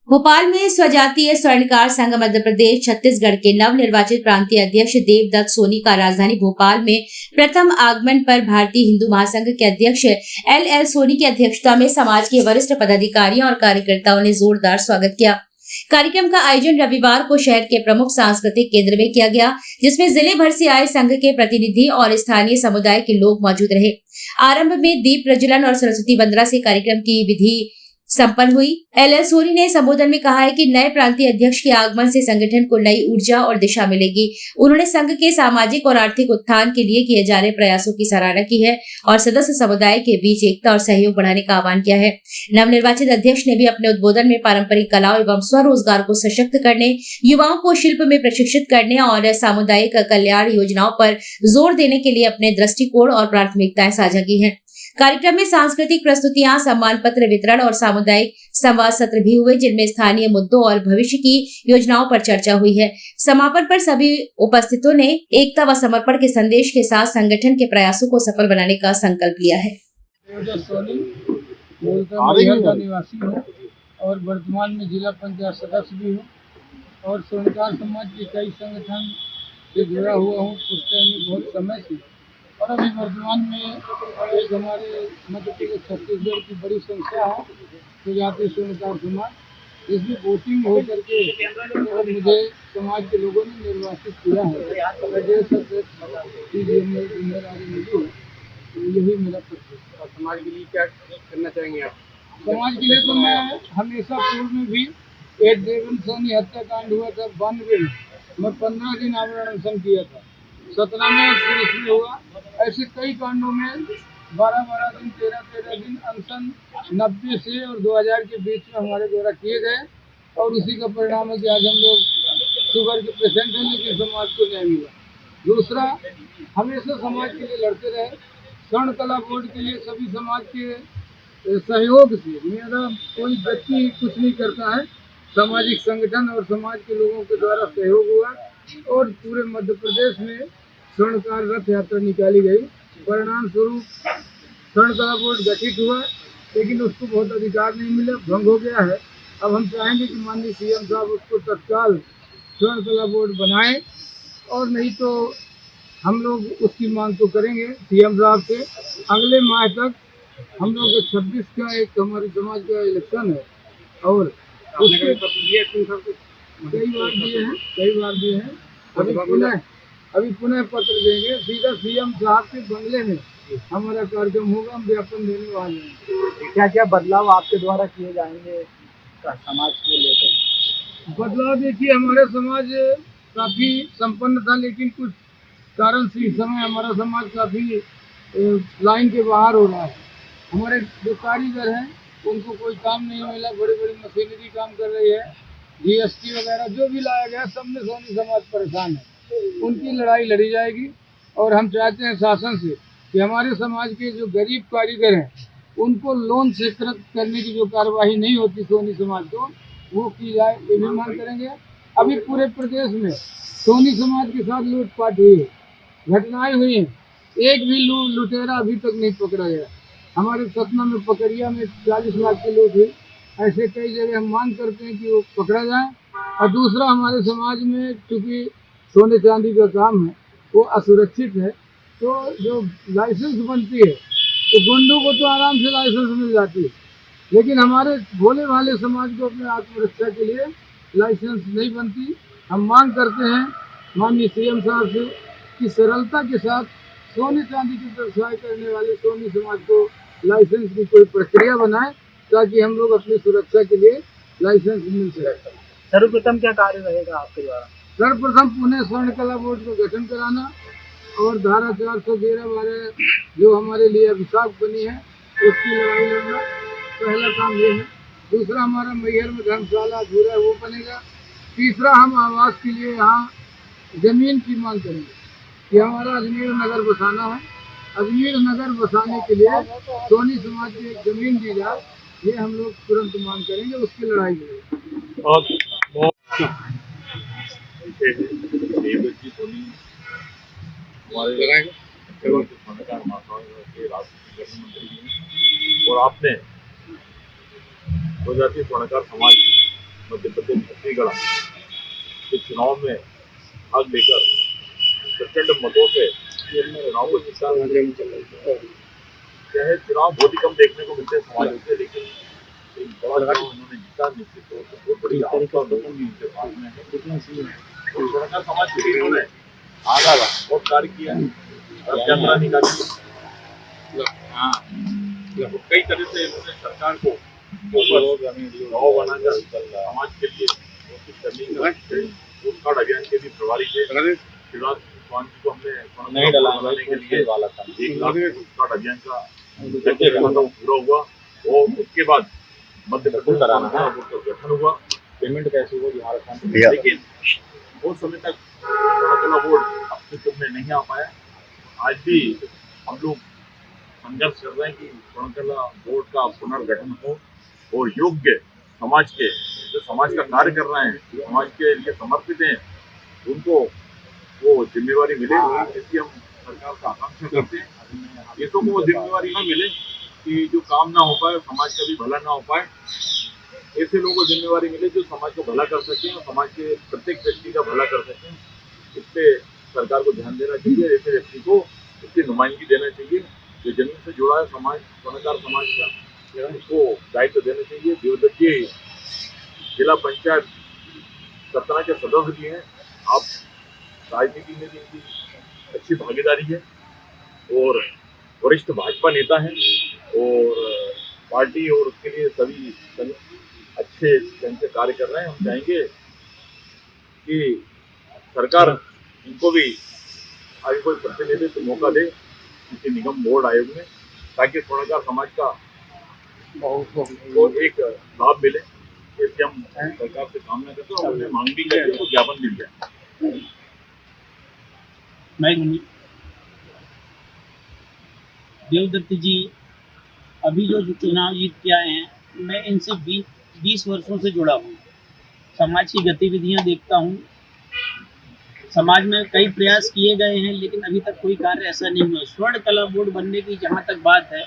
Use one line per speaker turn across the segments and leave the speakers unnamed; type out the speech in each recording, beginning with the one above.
भोपाल में स्वजातीय स्वर्णकार संघ मध्य प्रदेश छत्तीसगढ़ के नव निर्वाचित प्रांतीय अध्यक्ष देवदत्त सोनी का राजधानी भोपाल में प्रथम आगमन पर भारतीय हिंदू महासंघ के अध्यक्ष एल सोनी की अध्यक्षता में समाज के वरिष्ठ पदाधिकारियों और कार्यकर्ताओं ने जोरदार स्वागत किया। कार्यक्रम का आयोजन रविवार को शहर के प्रमुख सांस्कृतिक केंद्र में किया गया, जिसमें जिले भर से आए संघ के प्रतिनिधि और स्थानीय समुदाय के लोग मौजूद रहे। आरंभ में दीप प्रज्वलन और सरस्वती वंदना से कार्यक्रम की विधि संपन्न हुई। एल सोनी ने संबोधन में कहा है कि नए प्रांतीय अध्यक्ष के आगमन से संगठन को नई ऊर्जा और दिशा मिलेगी। उन्होंने संघ के सामाजिक और आर्थिक उत्थान के लिए किए जा रहे प्रयासों की सराहना की है और सदस्य समुदाय के बीच एकता और सहयोग बढ़ाने का आह्वान किया है। नवनिर्वाचित अध्यक्ष ने भी अपने उद्बोधन में पारंपरिक कलाओं एवं स्वरोजगार को सशक्त करने, युवाओं को शिल्प में प्रशिक्षित करने और सामुदायिक कल्याण योजनाओं पर जोर देने के लिए अपने दृष्टिकोण और प्राथमिकताएं साझा की हैं। कार्यक्रम में सांस्कृतिक प्रस्तुतियां, सम्मान पत्र वितरण और सामुदायिक संवाद सत्र भी हुए, जिनमें स्थानीय मुद्दों और भविष्य की योजनाओं पर चर्चा हुई है। समापन पर सभी उपस्थितों ने एकता व समर्पण के संदेश के साथ संगठन के प्रयासों को सफल बनाने का संकल्प लिया है।
निवासी हूँ और वर्तमान में जिला पंचायत सदस्य भी हूँ और स्वर्णकार समाज के कई संगठन से जुड़ा हुआ हूँ बहुत समय से। और अभी वर्तमान में एक हमारे मध्य प्रदेश छत्तीसगढ़ की बड़ी संख्या है स्वजातीय स्वर्णकार समाज, जिसमें वोटिंग हो करके और मुझे समाज के लोगों ने निर्वाचित किया है। प्रदेश अध्यक्ष यही मेरा प्रश्न।
समाज के लिए क्या करना चाहेंगे आप?
समाज के लिए तो मैं हमेशा पूर्व में भी एक देवेंद्र सोनी हत्याकांड हुआ था 92 में, मैं 15 दिन आवरण अनशन किया था। 17 में पुलिस में हुआ। ऐसे कई कांडों में 12-12 दिन 13-13 दिन अनशन 90 से और 2000 के बीच में हमारे द्वारा किए गए और उसी का परिणाम है कि आज हम लोग शुगर के पेशेंट हैं, लेकिन समाज को न्याय मिला। दूसरा, हमेशा समाज के लिए लड़ते रहे। स्वर्ण कला बोर्ड के लिए सभी समाज के सहयोग से, मेरा कोई व्यक्ति कुछ नहीं करता है, सामाजिक संगठन और समाज के लोगों के द्वारा सहयोग हुआ और पूरे मध्य प्रदेश में स्वर्णकार रथ यात्रा निकाली गई। परिणाम स्वरूप स्वर्ण कला बोर्ड गठित हुआ, लेकिन उसको बहुत अधिकार नहीं मिला, भंग हो गया है। अब हम चाहेंगे कि माननीय सीएम साहब उसको तत्काल स्वर्ण कला बोर्ड बनाएं और नहीं तो हम लोग उसकी मांग तो करेंगे सीएम साहब से। अगले माह तक हम लोग 26 का एक हमारे समाज का इलेक्शन है और उसके कई बार दिए हैं। अभी पुनः पत्र देंगे, सीधा सीएम साहब के बंगले में हमारा कार्यक्रम होगा, हम ज्ञापन देने वाले हैं।
क्या क्या बदलाव आपके द्वारा किए जाएंगे समाज को लेकर?
बदलाव देखिए, हमारे समाज काफ़ी संपन्न था, लेकिन कुछ कारण से इस समय हमारा समाज काफ़ी लाइन के बाहर हो रहा है। हमारे जो कारीगर हैं उनको कोई काम नहीं मिला, बड़ी बड़ी मशीनरी काम कर रही है, जीएसटी वगैरह जो भी लाया गया सब में सोनी समाज परेशान है। उनकी लड़ाई लड़ी जाएगी और हम चाहते हैं शासन से कि हमारे समाज के जो गरीब कारीगर हैं उनको लोन से करने की जो कार्यवाही नहीं होती सोनी समाज को, वो की जाए, ये भी मांग करेंगे। अभी पूरे प्रदेश में सोनी समाज के साथ लूटपाट हुई है, घटनाएं हुई हैं, एक भी लुटेरा अभी तक नहीं पकड़ा गया। हमारे सतना में पकड़िया में 40 लाख की लूट हुई। ऐसे कई जगह हम मांग करते हैं कि वो पकड़ा जाए। और दूसरा, हमारे समाज में चूँकि सोने चांदी का काम है वो असुरक्षित है, तो जो लाइसेंस बनती है तो गुंडों को तो आराम से लाइसेंस मिल जाती है, लेकिन हमारे भोले भाले समाज को अपने आत्मरक्षा के लिए लाइसेंस नहीं बनती। हम मांग करते हैं माननीय सीएम साहब से कि सरलता के साथ सोने चांदी की व्यवसाय करने वाले सोनी समाज को लाइसेंस की कोई प्रक्रिया बनाए, ताकि हम लोग अपनी सुरक्षा के लिए लाइसेंस मिल सके।
सर्वप्रथम क्या कार्य रहेगा आपके द्वारा?
सर्वप्रथम पुनः स्वर्ण कला बोर्ड को गठन कराना और धारा 413 जो हमारे लिए अभिशाप बनी है उसकी लड़ाई लड़ना, पहला काम ये है। दूसरा, हमारा मैहर में धर्मशाला अधूरा है, वो बनेगा। तीसरा, हम आवास के लिए यहाँ जमीन की मांग करेंगे कि हमारा अजमेर नगर बसाना है। अजमेर नगर बसाने के लिए सोनी समाज की एक जमीन दी जाए, ये हम लोग तुरंत मांग करेंगे, उसकी लड़ाई लड़ेंगे।
और आपने स्वजातीय स्वर्णकार समाज मध्य प्रदेश छत्तीसगढ़ के चुनाव में भाग लेकर प्रचंड मतों से चुनाव को जीता। चाहे चुनाव बहुत ही कम देखने को मिलते हैं समाज से, लेकिन एक बड़ा चुनाव उन्होंने जीता। निश्चित तौर से बहुत बड़ी आस्था लोगों की उनके पास में है। और स्वर्णकार समाज के लिए उन्होंने आगा बहुत कार्य किया, रथ यात्रा निकाली, कई तरह से उन्होंने सरकार को गाँव बनाकर समाज के लिए कोशिश करने का पोस्ट कार्ड अभियान के भी प्रभारी थे। शिवराज चौहान जी को हमने नहीं डलाने के लिए 1 लाख पोस्ट कार्ड अभियान का पूरा हुआ। और उसके बाद मध्य प्रदेश का गठन हुआ। पेमेंट कैसे हुआ झारखंड, लेकिन बहुत समय तक स्वर्णकला बोर्ड अस्तित्व में नहीं आ पाया। आज भी हम लोग संघर्ष कर रहे हैं कि स्वर्णकला बोर्ड का पुनर्गठन हो और योग्य समाज के जो समाज का कार्य कर रहे हैं, समाज के लिए समर्पित हैं, उनको वो जिम्मेवारी मिले। इसकी हम सरकार से आकांक्षा करते हैं। ऐसों को वो जिम्मेवारी ना मिले कि जो काम ना हो पाए, समाज का भी भला ना हो पाए। ऐसे लोगों को जिम्मेवारी मिले जो समाज को भला कर सकें और समाज के प्रत्येक व्यक्ति का भला कर सकें। इस पे सरकार को ध्यान देना चाहिए। ऐसे व्यक्ति को उसकी नुमाइंदगी देना चाहिए। जो जमीन से जुड़ा है समाज, स्वर्णकार समाज का, उसको दायित्व देना चाहिए। देवदत्ती जिला पंचायत सतना के सदस्य भी हैं। आप राजनीति में भी इनकी अच्छी भागीदारी है और वरिष्ठ भाजपा नेता हैं और पार्टी और उसके लिए सभी अच्छे ढंग से कार्य कर रहे हैं। हम चाहेंगे कि सरकार इनको भी आगे कोई प्रतिनिधित्व मौका दे किसी निगम बोर्ड आयोग में, ताकि स्वर्णकार समाज का को एक लाभ मिले। इससे हम सरकार से कामना करते हैं और उन्हें मांग भी करते हैं, तो ज्ञापन मिल जाए।
देवदत्त जी अभी जो चुनाव जीत के आए हैं, मैं इनसे 20 वर्षों से जुड़ा हूँ। समाज की गतिविधियाँ देखता हूँ। समाज में कई प्रयास किए गए हैं, लेकिन अभी तक कोई कार्य ऐसा नहीं हुआ। स्वर्ण कला बोर्ड बनने की जहाँ तक बात है,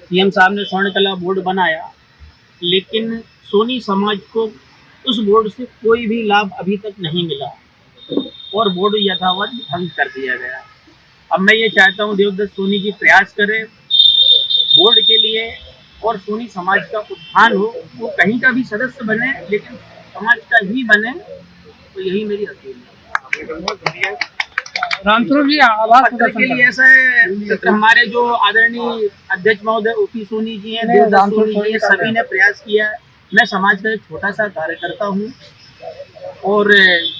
सीएम साहब ने स्वर्ण कला बोर्ड बनाया, लेकिन सोनी समाज को उस बोर्ड से कोई भी लाभ अभी तक नहीं मिला और बोर्ड यथावत भंग कर दिया गया। अब मैं ये चाहता हूँ देवदत्त सोनी जी प्रयास करें बोर्ड के लिए और सोनी समाज का उत्थान हो। वो कहीं का भी सदस्य बने, लेकिन समाज का ही बने, तो यही मेरी अपील है।
रामस्वरूप जी आवाज
के लिए ऐसा है, हमारे जो आदरणीय अध्यक्ष महोदय ओपी सोनी जी हैं, देवदत्त सोनी जी, सभी ने प्रयास किया है। मैं समाज का एक छोटा सा कार्यकर्ता हूँ और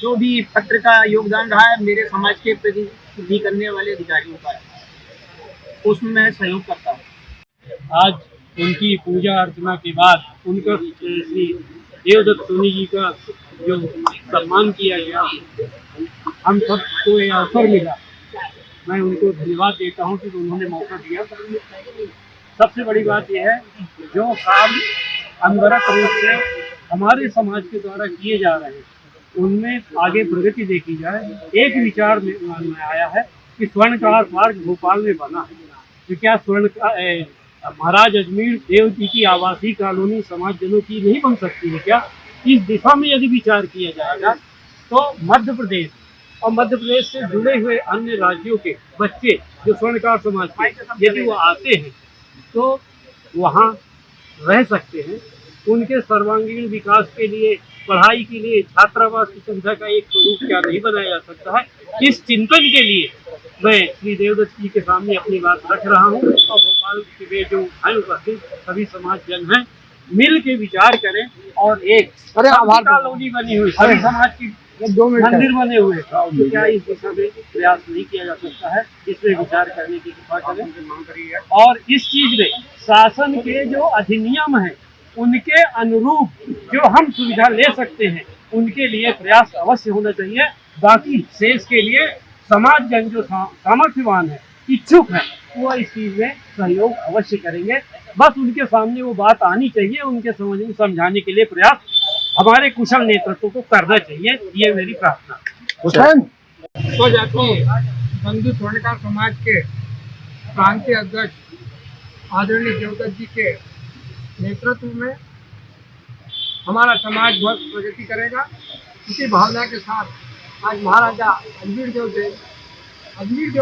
जो भी पत्र का योगदान रहा है मेरे समाज के प्रति करने वाले अधिकारियों का, उसमें मैं सहयोग करता हूँ।
आज उनकी पूजा अर्चना के बाद उनका श्री देवदत्त सोनी जी का जो सम्मान किया गया, हम सबको ये अवसर मिला। मैं उनको धन्यवाद देता हूँ कि उन्होंने मौका दिया। सबसे बड़ी बात यह है जो काम अनवरत रूप से हमारे समाज के द्वारा किए जा रहे हैं, उनमें आगे प्रगति देखी जाए। एक विचार में आया है कि स्वर्णकार पार्क भोपाल में बना है, तो क्या महाराज अजमेर देव जी की आवासीय कॉलोनी समाज जनों की नहीं बन सकती है क्या? इस दिशा में यदि विचार किया जाएगा तो मध्य प्रदेश और मध्य प्रदेश से जुड़े हुए अन्य राज्यों के बच्चे जो स्वर्णकार समाज के यदि वो आते हैं तो वहाँ रह सकते हैं। उनके सर्वांगीण विकास के लिए, पढ़ाई के लिए छात्रावास की सुविधा का एक स्वरूप क्या नहीं बनाया जा सकता है? इस चिंतन के लिए मैं श्री देवदत्त जी के सामने अपनी बात रख रहा हूँ और भोपाल के जो हैं उपस्थित सभी समाज जन हैं मिल के विचार करें और एक कॉलोनी बनी हुई सभी समाज की मंदिर बने हुए, तो क्या इस दिशा में प्रयास नहीं किया जा सकता है? इसमें विचार करने की कृपा करें और इस चीज में शासन के जो अधिनियम है उनके अनुरूप जो हम सुविधा ले सकते हैं उनके लिए प्रयास अवश्य होना चाहिए। बाकी शेष के लिए समाज जन जो सामर्थ्यवान है, इच्छुक है, वो इस चीज में सहयोग अवश्य करेंगे। बस उनके सामने वो बात आनी चाहिए, उनके समझाने के लिए प्रयास हमारे कुशल नेतृत्व को करना चाहिए। ये मेरी प्रार्थना।
बंधु स्वर्णकार समाज के प्रांतीय अध्यक्ष आदरणीय देवदत्त जी के नेतृत्व में हमारा समाज बहुत प्रगति करेगा। इसी भावना के साथ आज महाराजा अजमेर देव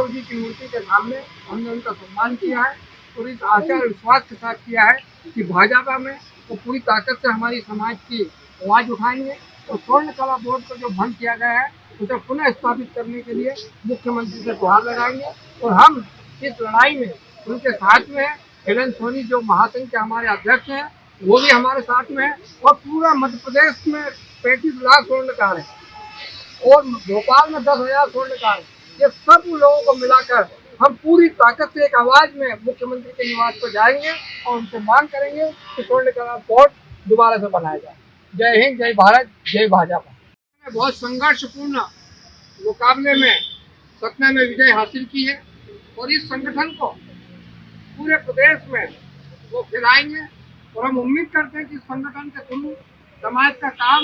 जी की मूर्ति के सामने हमने उनका सम्मान किया है और इस आशा और विश्वास के साथ किया है कि भाजपा में वो पूरी ताकत से हमारी समाज की आवाज़ उठाएंगे और स्वर्ण कला बोर्ड को जो भंग किया गया है उसे पुनः स्थापित करने के लिए मुख्यमंत्री से गुहार लगाएंगे। और हम इस लड़ाई में उनके साथ में हैं। एल सोनी जो महासंघ के हमारे अध्यक्ष हैं वो भी हमारे साथ में है और पूरा मध्य प्रदेश में 35 लाख स्वर्णकार है और भोपाल में 10,000 स्वर्णकार है। ये सब लोगों को मिलाकर हम पूरी ताकत से एक आवाज में मुख्यमंत्री के निवास पर जाएंगे और उनसे मांग करेंगे कि स्वर्णकार बोर्ड दोबारा से बनाया जाए। जय हिंद, जय भारत, जय भाजपा। बहुत संघर्षपूर्ण मुकाबले में सतना में विजय हासिल की है और इस संगठन को पूरे प्रदेश में वो फैलाएंगे और हम उम्मीद करते हैं कि इस संगठन के थ्रू समाज का काम,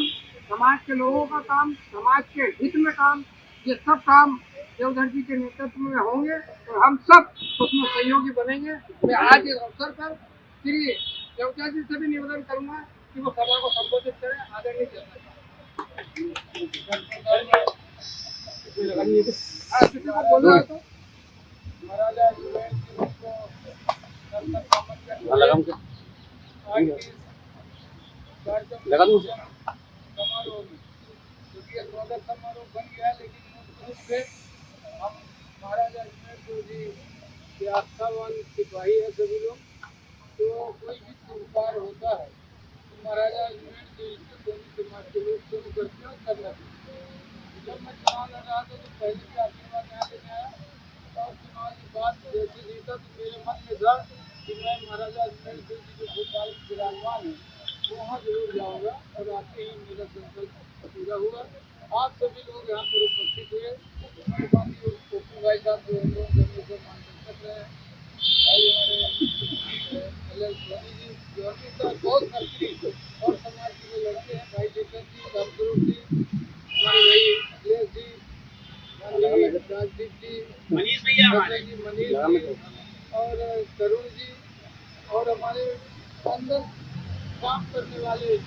समाज के लोगों का काम, समाज के हित में काम, ये सब काम देवधर जी के नेतृत्व में होंगे और हम सब उसमें सहयोगी बनेंगे। मैं आज इस अवसर पर श्री देवधर जी से भी निवेदन करूंगा कि वो सभा को संबोधित करें। आदरणीय किसी को बोलना है तो महाराजा समारोह में क्योंकि स्वागत समारोह बन गया, लेकिन मुख्य रूप से हम महाराजा अजमेर देव जी के आस्थावान सिपाही है सभी लोग। तो कोई भी शुभ कार्य होता है तो महाराजा अजमेर देव जी सोनी समाज के लोग शुरू करते हैं करना चाहिए। जब मैं चुनाव लड़ रहा था तो पहले भी आशीर्वाद यहाँ लेके आया और चुनाव के बाद जैसे जीता तो मेरे मन में था कि मैं महाराजा अजमेर देव जी जो भोपाल विराजमान है वहाँ जरूर जाऊँगा और आते ही मेरा संकल्प पूरा हुआ। आप सभी लोग यहाँ पर उपस्थित हुए, पोपू भाई साहब जो हम लोग मार्गदर्शक रहे हैं, हमारे सोनी जी जो हमेशा बहुत सक्रिय और समाज के लिए लड़के हैं, भाई चेतन जी, रामस्वरूप जी, हमारे भाई अखिलेश जी, राजदीप जी, मनीष जी और तरुण जी और हमारे अंदर काम करने वाले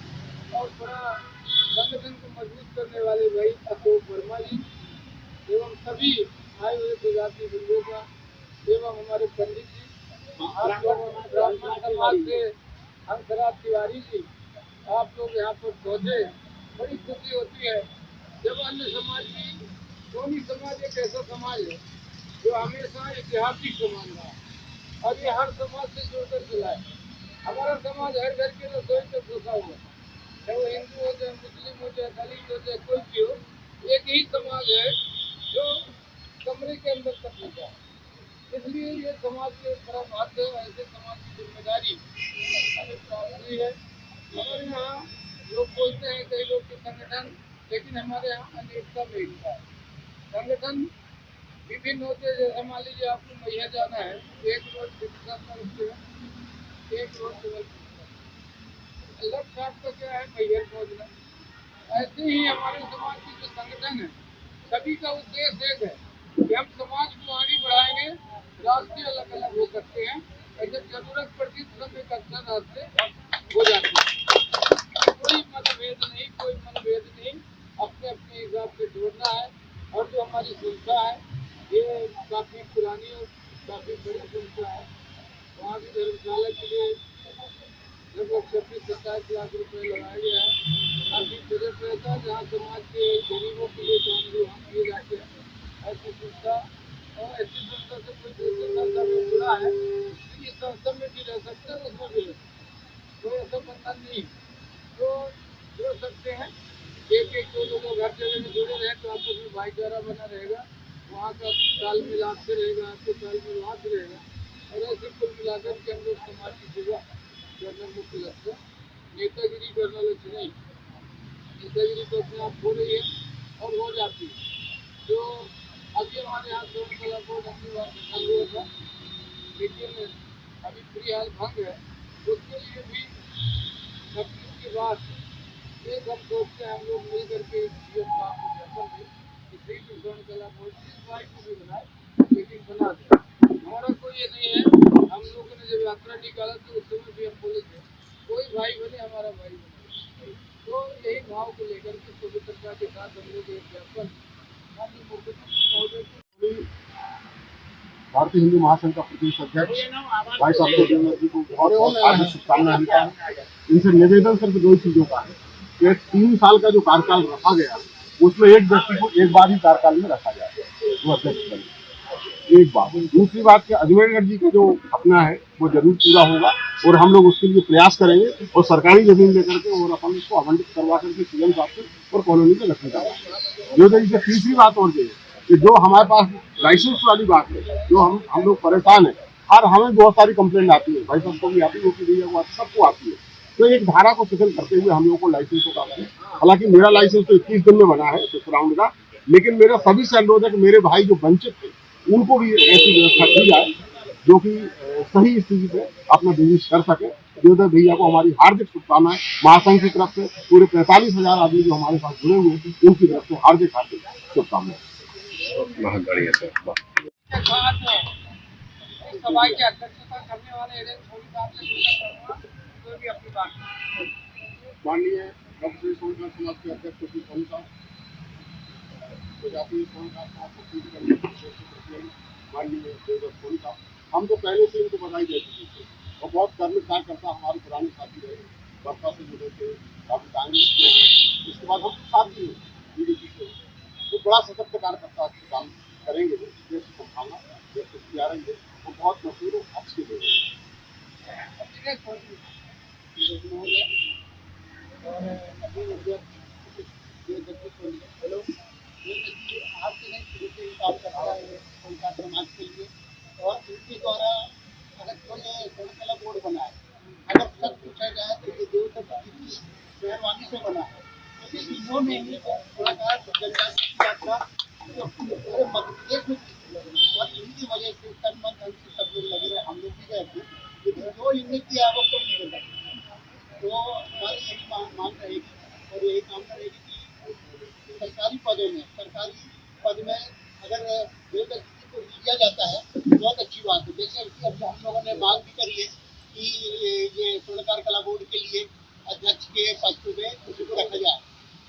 और बड़ा संगठन को मजबूत करने वाले भाई अशोक वर्मा जी एवं सभी आए हुए प्रजाति बंधुओं का एवं हमारे पंडित जी, ब्राह्मण समाज से हंसराज तिवारी जी, आप लोग यहाँ पर पहुँचे, बड़ी खुशी होती है जब अन्य समाज की सोनी समाज एक ऐसा समाज है जो हमेशा ऐतिहासिक समाज रहा और ये हर समाज से जुड़कर चला है। हमारा समाज हर घर के रसोई तक घुसा हुआ, चाहे वो हिंदू हो, चाहे मुस्लिम हो, चाहे दलित हो, चाहे कोई भी हो, एक ही समाज है जो कमरे के अंदर तक घुसा है। इसलिए ये समाज के बड़ा महत्व है, ऐसे समाज की जिम्मेदारी हमें प्राप्त हुई है। हमारे यहाँ लोग बोलते हैं कई लोग के संगठन, लेकिन हमारे यहाँ अनेकता में एकता है। संगठन विभिन्न होते हैं, जैसे मान लीजिए आपको मैया जाना है, एक रोज रुकते हैं, एक रोज लक्ष्य आपका क्या है, मैहर पहुँचना। ऐसे ही हमारे समाज की जो संगठन है सभी का उद्देश्य एक है कि हम समाज को आगे बढ़ाएंगे। रास्ते अलग अलग हो सकते हैं, ऐसे जरूरत पड़ती तो सब एक अच्छा रास्ते हो जाते हैं। कोई मतभेद नहीं, अपने अपने हिसाब से जोड़ना है। और जो हमारी संस्था है ये काफ़ी पुरानी और काफ़ी बड़ी संस्था है। वहाँ भी धर्मशाला के लिए लगभग 26-27 लाख रुपए लगाया गया है। काफ़ी बजट रहता है जहाँ समाज के गरीबों के लिए काम भी वहाँ किए जाते हैं। ऐसी संस्था और ऐसी संस्था से कोई दूसरी संस्था में जुड़ा है तो इस संस्था में भी रह सकते हैं, उसमें भी रह सकते हैं, कोई ऐसा बंधन नहीं तो जुड़ सकते हैं। एक दो लोगों घर जगह में जुड़े रहे तो आपस में भाईचारा बना रहेगा, वहाँ का तालमेल आपसे रहेगा, आपके तालमेल वहाँ से रहेगा और ऐसे कुल मिलाकर के हम लोग समाज की सेवा करना मुख्य लक्ष्य है। नेतागिरी करना लक्ष्य नहीं, नेतागिरी तो अपने आप हो रही है और हो जाती है। जो अभी हमारे यहाँ स्वर्ण कला बोर्ड अपनी बात बंद हुआ था, लेकिन अभी फिलहाल भंग है, उसके लिए भी 26 के बाद एक हम सोचते हैं हम लोग मिल करके स्वर्ण कला बोर्ड जिस भाई को भी बनाए, लेकिन बना दे। हमारा कोई ये नहीं है, हम लोगों ने जब यात्रा निकाला तो उस समय भी हम बोले थे कोई भाई बने, हमारा भाई बने। तो यही भाव को लेकर के पवित्रता के साथ हम लोग एक ज्ञापन माननीय मुख्यमंत्री महोदय को
भारतीय हिंदू महासंघ का प्रदेश अध्यक्ष भाई साहब को जी को बहुत बहुत हार्दिक शुभकामनाएं देता हूँ। इनसे निवेदन सिर्फ दो चीजों का है कि 3 साल का जो कार्यकाल रखा गया उसमें एक व्यक्ति को एक बार ही कार्यकाल में रखा जाए, वो अध्यक्ष बने। एक बात। दूसरी बात कि अजमेरगढ़ जी का जो सपना है वो जरूर पूरा होगा और हम लोग उसके लिए प्रयास करेंगे और सरकारी जमीन लेकर के और अपन उसको आवंटित करवा करके सीएम साहब से और कॉलोनी में रखने का जो से तीसरी बात और ये है कि जो हमारे पास लाइसेंस वाली बात है, जो हम लोग परेशान है, हमें बहुत सारी कंप्लेंट आती है, भाई सबको भी आती है, भैया को आती है, सबको आती है। तो एक धारा को शिथिल करते हुए हम लोगों को लाइसेंसों का, हालांकि मेरा लाइसेंस तो 21 दिन में बना है राउंड का, लेकिन मेरा सभी से अनुरोध है कि मेरे भाई जो वंचित थे उनको भी ऐसी व्यवस्था की जाए जो कि सही स्थिति से अपना बिजनेस कर सके। देवदत्त भैया को हमारी हार्दिक शुभकामनाएं महासंघ की तरफ से, पूरे 45,000 आदमी जो हमारे साथ जुड़े हुए हैं उनकी तरफ से हार्दिक शुभकामनाएं।
के साथ इस सभा की अध्यक्षता करने वाले एल सोनी साहब से कोई भी अपनी बात
माननीय डॉक्टर सोनकर समाज के अध्यक्ष श्री सोनी साहब, प्रजापति सोनकर साहब, माननीय देवदत्त सोनी साहब, हम तो पहले से इनको बधाई दे चुके थे और बहुत कर्म कार्यकर्ता हमारे पुराने साथी रहे, बसपा से जुड़े थे, काफी कांग्रेस के, इसके बाद हम साथी हैं बीजेपी से, तो बड़ा सशक्त कार्यकर्ता काम करेंगे, देश को संभालना, देश को सुधारेंगे और बहुत मशहूर अच्छे लोग
समाज के लिए और इनके द्वारा अगर कोई सोनकला बोर्ड बना है, अगर सच पूछा जाए तो ये देवदत्त जी की मेहरबानी से बना है, क्योंकि इन्होंने ही जनजाति की यात्रा पूरे मध्य प्रदेश में और इनकी वजह से तन मन धन से सब लोग लगे रहे, हम लोग भी गए थे, लेकिन जो इनने किया है वो कोई नहीं कर सकता। तो हमारी यही मांग रहेगी और यही कामना रहेगी कि सरकारी पद में अगर देवदत्त जी को लिया जाता है बहुत अच्छी बात है। जैसे अभी हम लोगों ने मांग भी करी है कि ये स्वर्णकार कला बोर्ड के लिए अध्यक्ष के पद में किसी को रखा जाए,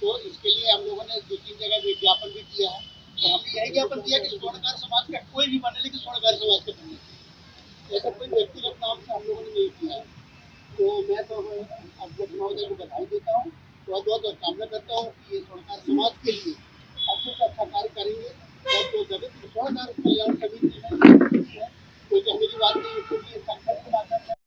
तो इसके लिए हम लोगों ने 2-3 जगह विज्ञापन भी किया है और हमने यही ज्ञापन दिया कि स्वर्णकार समाज का कोई भी बने, लेकिन स्वर्णकार समाज का बने, ऐसा कोई व्यक्तिगत नाम से हम लोगों ने नहीं किया है। तो मैं तो अध्यक्ष महोदय को बधाई देता हूँ, बहुत कामना करता हूँ कि ये स्वर्णकार समाज के लिए अच्छे से अच्छा कार्य करेंगे और जो जगत स्वर्णकार कल्याण समिति है कोई कहने की बात नहीं,